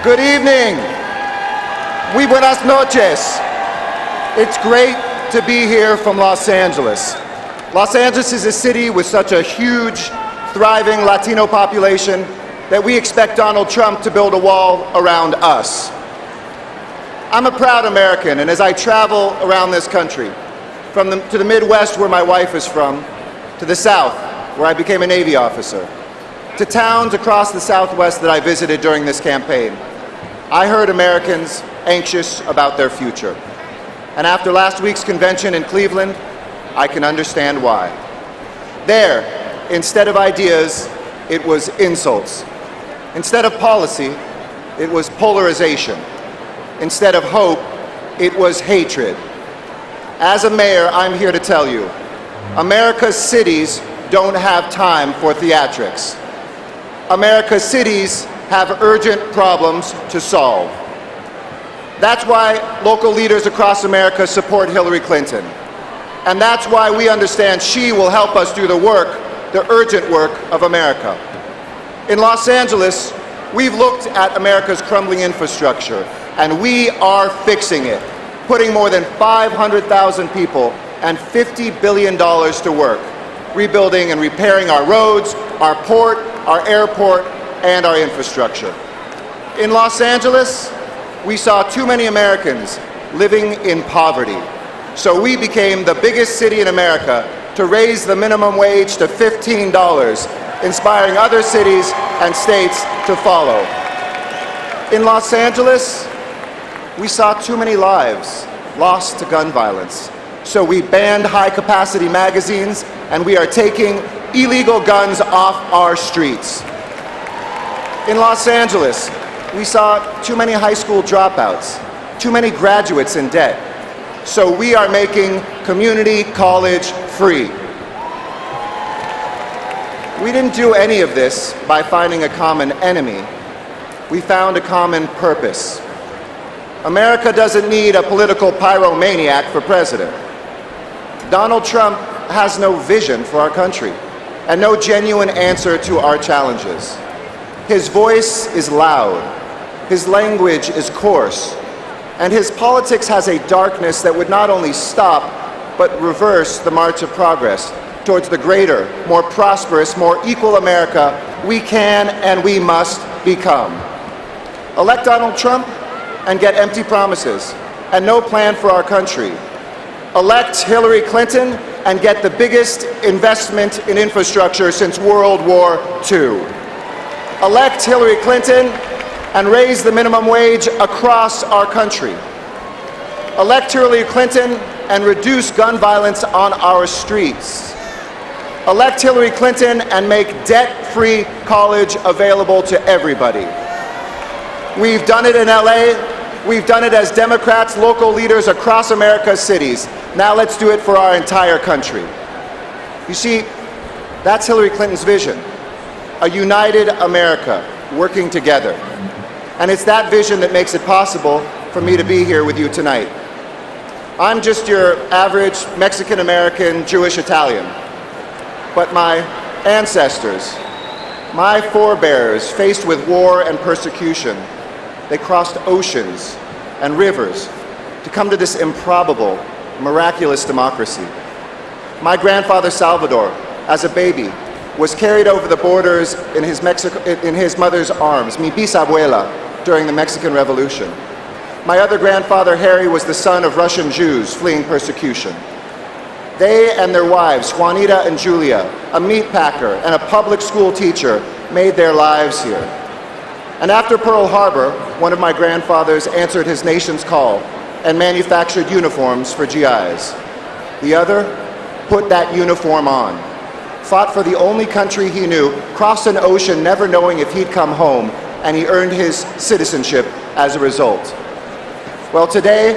Good evening. Muy buenas noches. It's great to be here from Los Angeles. Los Angeles is a city with such a huge, thriving Latino population that we expect Donald Trump to build a wall around us. I'm a proud American, and as I travel around this country, to the Midwest where my wife is from, to the South where I became a Navy officer, to towns across the Southwest that I visited during this campaign, I heard Americans anxious about their future. And after last week's convention in Cleveland, I can understand why. There, instead of ideas, it was insults. Instead of policy, it was polarization. Instead of hope, it was hatred. As a mayor, I'm here to tell you, America's cities don't have time for theatrics. America's cities have urgent problems to solve. That's why local leaders across America support Hillary Clinton. And that's why we understand she will help us do the work, the urgent work of America. In Los Angeles, we've looked at America's crumbling infrastructure, and we are fixing it, putting more than 500,000 people and $50 billion to work, rebuilding and repairing our roads, our port, our airport, and our infrastructure. In Los Angeles, we saw too many Americans living in poverty. So we became the biggest city in America to raise the minimum wage to $15, inspiring other cities and states to follow. In Los Angeles, we saw too many lives lost to gun violence. So we banned high-capacity magazines, and we are taking illegal guns off our streets. In Los Angeles, we saw too many high school dropouts, too many graduates in debt. So we are making community college free. We didn't do any of this by finding a common enemy. We found a common purpose. America doesn't need a political pyromaniac for president. Donald Trump has no vision for our country and no genuine answer to our challenges. His voice is loud, his language is coarse, and his politics has a darkness that would not only stop, but reverse the march of progress towards the greater, more prosperous, more equal America we can and we must become. Elect Donald Trump and get empty promises and no plan for our country. Elect Hillary Clinton and get the biggest investment in infrastructure since World War II. Elect Hillary Clinton and raise the minimum wage across our country. Elect Hillary Clinton and reduce gun violence on our streets. Elect Hillary Clinton and make debt-free college available to everybody. We've done it in LA. We've done it as Democrats, local leaders across America's cities. Now let's do it for our entire country. You see, that's Hillary Clinton's vision. A united America working together. And it's that vision that makes it possible for me to be here with you tonight. I'm just your average Mexican-American, Jewish Italian. But my ancestors, my forebears faced with war and persecution, they crossed oceans and rivers to come to this improbable, miraculous democracy. My grandfather Salvador, as a baby, was carried over the borders in his mother's arms, mi bisabuela, during the Mexican Revolution. My other grandfather, Harry, was the son of Russian Jews fleeing persecution. They and their wives, Juanita and Julia, a meat packer and a public school teacher, made their lives here. And after Pearl Harbor, one of my grandfathers answered his nation's call and manufactured uniforms for GIs. The other put that uniform on, fought for the only country he knew, crossed an ocean never knowing if he'd come home, and he earned his citizenship as a result. Well, today,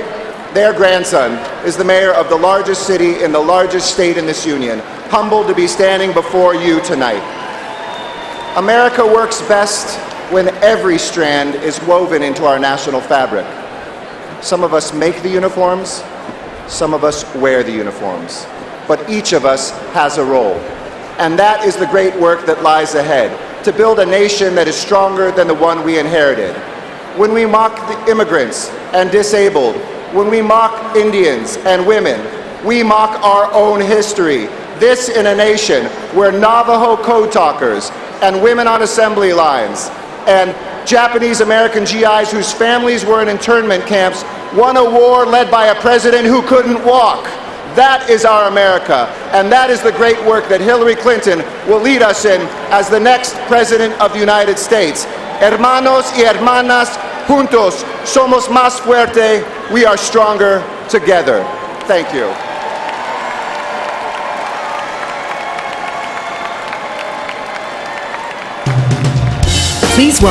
their grandson is the mayor of the largest city in the largest state in this union, humbled to be standing before you tonight. America works best when every strand is woven into our national fabric. Some of us make the uniforms, some of us wear the uniforms, but each of us has a role. And that is the great work that lies ahead, to build a nation that is stronger than the one we inherited. when we mock the immigrants and disabled, when we mock Indians and women, we mock our own history. This in a nation where Navajo code talkers and women on assembly lines and Japanese American GIs whose families were in internment camps won a war led by a president who couldn't walk. That is our America, and that is the great work that Hillary Clinton will lead us in as the next President of the United States. Hermanos y hermanas, juntos somos más fuerte. We are stronger together. Thank you. Please welcome